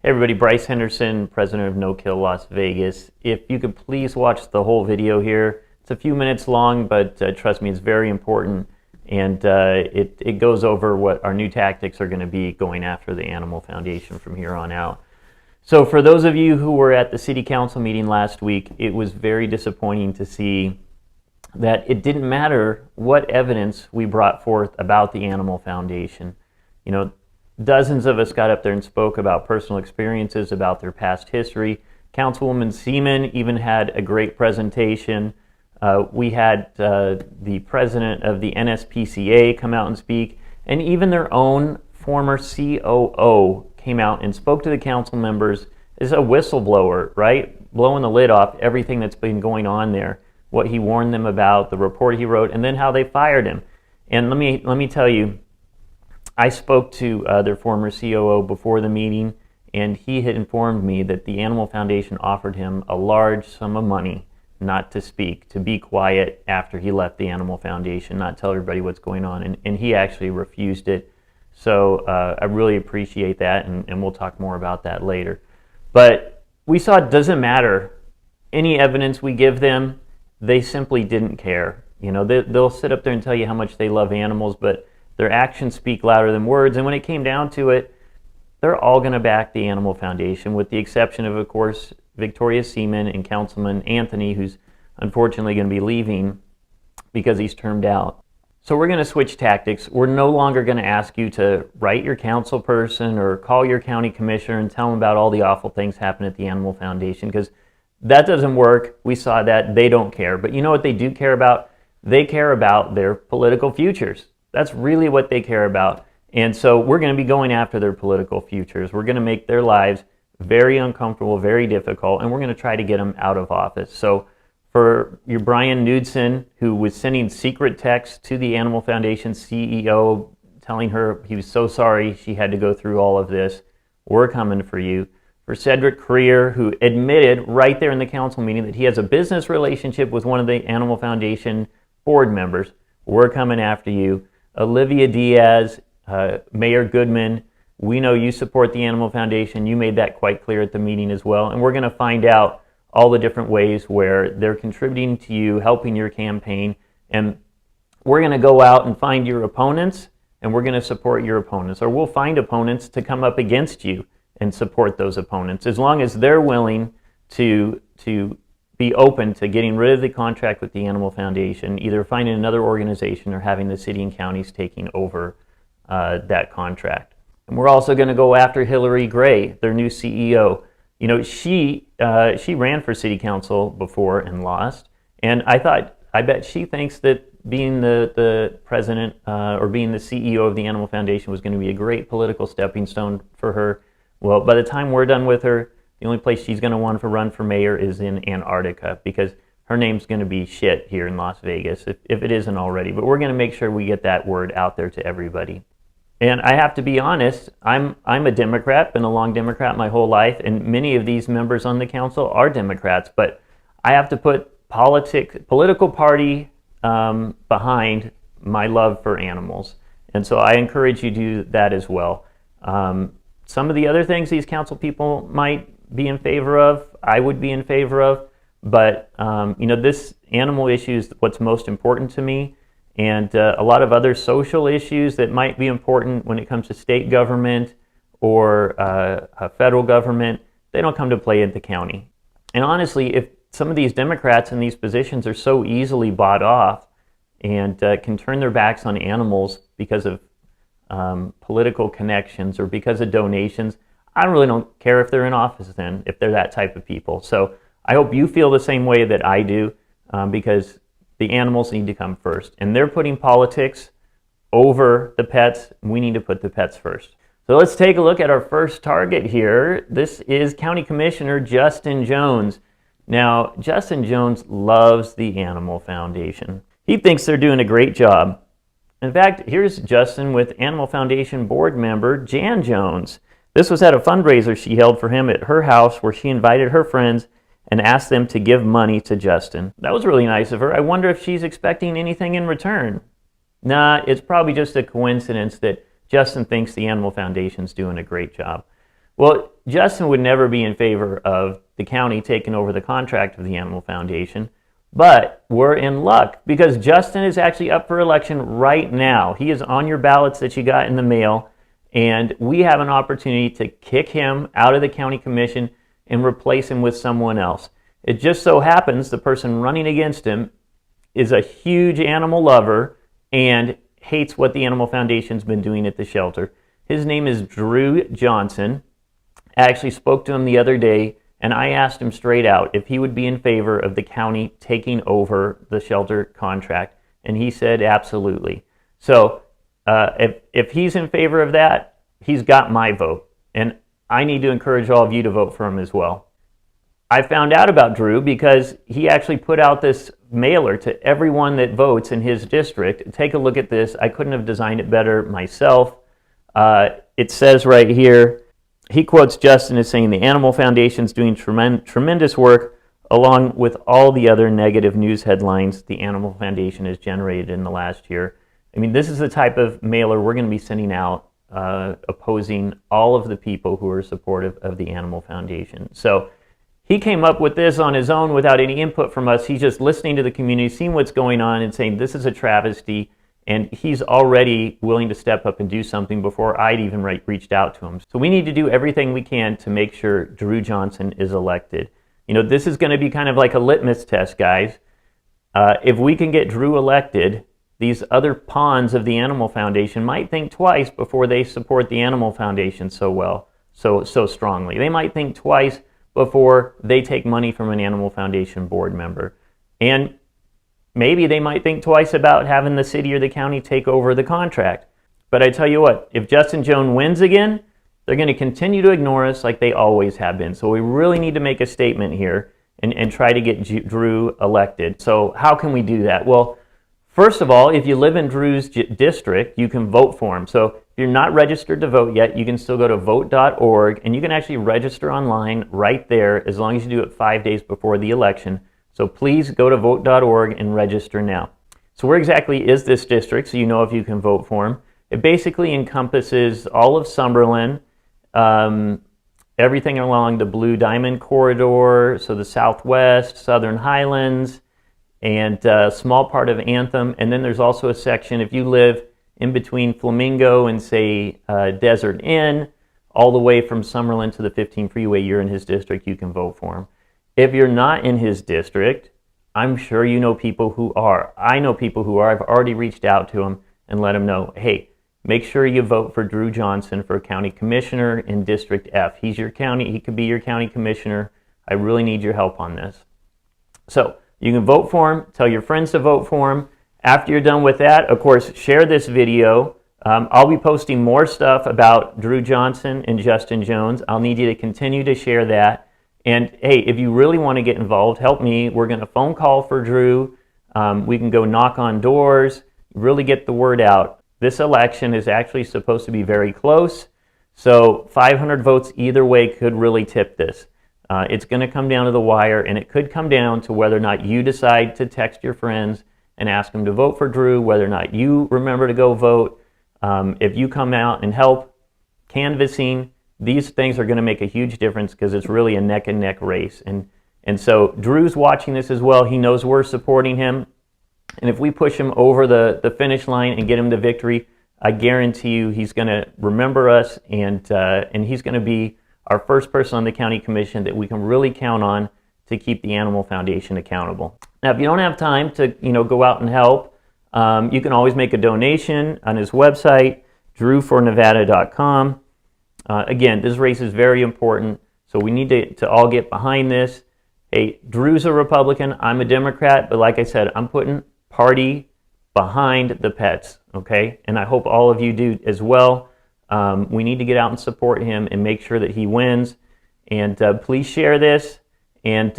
Hey everybody, Bryce Henderson, president of No Kill Las Vegas. If you could please watch the whole video here. It's a few minutes long, but trust me, it's very important, and it goes over what our new tactics are going to be going after the Animal Foundation from here on out. So for those of you who were at the city council meeting last week, it was very disappointing to see that it didn't matter what evidence we brought forth about the Animal Foundation. You know, dozens of us got up there and spoke about personal experiences, about their past history. Councilwoman Seaman even had a great presentation. We had the president of the NSPCA come out and speak, and even their own former COO came out and spoke to the council members as a whistleblower, right? Blowing the lid off everything that's been going on there, what he warned them about, the report he wrote, and then how they fired him. And let me tell you, I spoke to their former COO before the meeting, and he had informed me that the Animal Foundation offered him a large sum of money not to speak, to be quiet after he left the Animal Foundation, not tell everybody what's going on, and he actually refused it. So I really appreciate that, and we'll talk more about that later. But we saw it doesn't matter any evidence we give them, they simply didn't care. You know, they'll sit up there and tell you how much they love animals, but their actions speak louder than words, and when it came down to it, they're all going to back the Animal Foundation, with the exception of course, Victoria Seaman and Councilman Anthony, who's unfortunately going to be leaving because he's termed out. So we're going to switch tactics. We're no longer going to ask you to write your council person or call your county commissioner and tell them about all the awful things happening at the Animal Foundation, because that doesn't work. We saw that. They don't care. But you know what they do care about? They care about their political futures. That's really what they care about. And so we're going to be going after their political futures. We're going to make their lives very uncomfortable, very difficult, and we're going to try to get them out of office. So for your Brian Knudsen, who was sending secret texts to the Animal Foundation CEO telling her he was so sorry she had to go through all of this, we're coming for you. For Cedric Creer, who admitted right there in the council meeting that he has a business relationship with one of the Animal Foundation board members, we're coming after you. Olivia Diaz, Mayor Goodman, we know you support the Animal Foundation. You made that quite clear at the meeting as well. And we're going to find out all the different ways where they're contributing to you, helping your campaign. And we're going to go out and find your opponents, and we're going to support your opponents. Or we'll find opponents to come up against you and support those opponents, as long as they're willing to be open to getting rid of the contract with the Animal Foundation, either finding another organization or having the city and counties taking over that contract. And we're also going to go after Hillary Gray, their new CEO. You know, she ran for city council before and lost, and I bet she thinks that being the president or being the CEO of the Animal Foundation was going to be a great political stepping stone for her. Well, by the time we're done with her, the only place she's going to want to run for mayor is in Antarctica, because her name's going to be shit here in Las Vegas, if it isn't already. But we're going to make sure we get that word out there to everybody. And I have to be honest, I'm a Democrat, been a long Democrat my whole life, and many of these members on the council are Democrats, but I have to put political party behind my love for animals. And so I encourage you to do that as well. Some of the other things these council people might be in favor of, I would be in favor of, but you know, this animal issue is what's most important to me, and a lot of other social issues that might be important when it comes to state government or federal government, they don't come to play at the county. And honestly, if some of these Democrats in these positions are so easily bought off and can turn their backs on animals because of political connections or because of donations, I really don't care if they're in office then, if they're that type of people. So I hope you feel the same way that I do, because the animals need to come first. And they're putting politics over the pets. We need to put the pets first. So let's take a look at our first target here. This is County Commissioner Justin Jones. Now, Justin Jones loves the Animal Foundation. He thinks they're doing a great job. In fact, here's Justin with Animal Foundation board member Jan Jones. This was at a fundraiser she held for him at her house, where she invited her friends and asked them to give money to Justin. That was really nice of her. I wonder if she's expecting anything in return. Nah, it's probably just a coincidence that Justin thinks the Animal Foundation's doing a great job. Well, Justin would never be in favor of the county taking over the contract of the Animal Foundation, but we're in luck because Justin is actually up for election right now. He is on your ballots that you got in the mail, and we have an opportunity to kick him out of the county commission and replace him with someone else. It just so happens the person running against him is a huge animal lover and hates what the Animal Foundation's been doing at the shelter. His name is Drew Johnson. I actually spoke to him the other day, and I asked him straight out if he would be in favor of the county taking over the shelter contract, and he said absolutely. So if he's in favor of that, he's got my vote, and I need to encourage all of you to vote for him as well. I found out about Drew because he actually put out this mailer to everyone that votes in his district. Take a look at this. I couldn't have designed it better myself. It says right here, he quotes Justin as saying, the Animal Foundation's doing tremendous work along with all the other negative news headlines the Animal Foundation has generated in the last year. I mean, this is the type of mailer we're going to be sending out opposing all of the people who are supportive of the Animal Foundation. So he came up with this on his own without any input from us. He's just listening to the community, seeing what's going on and saying this is a travesty, and he's already willing to step up and do something before I'd even reached out to him. So we need to do everything we can to make sure Drew Johnson is elected. You know, this is going to be kind of like a litmus test, guys. If we can get Drew elected, these other pawns of the Animal Foundation might think twice before they support the Animal Foundation so strongly. They might think twice before they take money from an Animal Foundation board member. And maybe they might think twice about having the city or the county take over the contract. But I tell you what, if Justin Jones wins again, they're going to continue to ignore us like they always have been. So we really need to make a statement here and try to get Drew elected. So how can we do that? Well, first of all, if you live in Drew's district, you can vote for him. So if you're not registered to vote yet, you can still go to vote.org, and you can actually register online right there as long as you do it 5 days before the election. So please go to vote.org and register now. So where exactly is this district so you know if you can vote for him? It basically encompasses all of Summerlin, everything along the Blue Diamond Corridor, so the Southwest, Southern Highlands, and a small part of Anthem. And then there's also a section, if you live in between Flamingo and, say, Desert Inn, all the way from Summerlin to the 15 freeway, you're in his district, you can vote for him. If you're not in his district, I'm sure you know people who are. I know people who are. I've already reached out to them and let them know, hey, make sure you vote for Drew Johnson for county commissioner in District F. He's your county, he could be your county commissioner. I really need your help on this. So you can vote for him, tell your friends to vote for him. After you're done with that, of course, share this video. I'll be posting more stuff about Drew Johnson and Justin Jones. I'll need you to continue to share that. And hey, if you really want to get involved, help me. We're going to phone call for Drew. We can go knock on doors, really get the word out. This election is actually supposed to be very close. So 500 votes either way could really tip this. It's going to come down to the wire, and it could come down to whether or not you decide to text your friends and ask them to vote for Drew, whether or not you remember to go vote. If you come out and help canvassing, these things are going to make a huge difference because it's really a neck-and-neck race. And so Drew's watching this as well. He knows we're supporting him. And if we push him over the finish line and get him the victory, I guarantee you he's going to remember us, and he's going to be our first person on the county commission that we can really count on to keep the Animal Foundation accountable. Now, if you don't have time to go out and help, you can always make a donation on his website, drewfornevada.com. Again, this race is very important, so we need to all get behind this. Hey, Drew's a Republican, I'm a Democrat, but like I said, I'm putting party behind the pets, okay? And I hope all of you do as well. We need to get out and support him and make sure that he wins. And please share this, and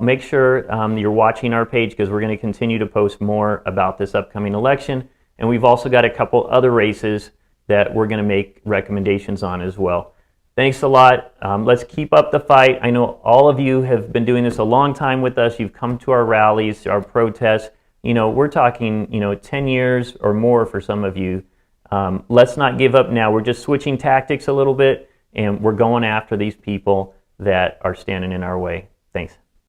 make sure you're watching our page because we're going to continue to post more about this upcoming election. And we've also got a couple other races that we're going to make recommendations on as well. Thanks a lot. Let's keep up the fight. I know all of you have been doing this a long time with us. You've come to our rallies, our protests. We're talking, 10 years or more for some of you. Let's not give up now. We're just switching tactics a little bit, and we're going after these people that are standing in our way. Thanks.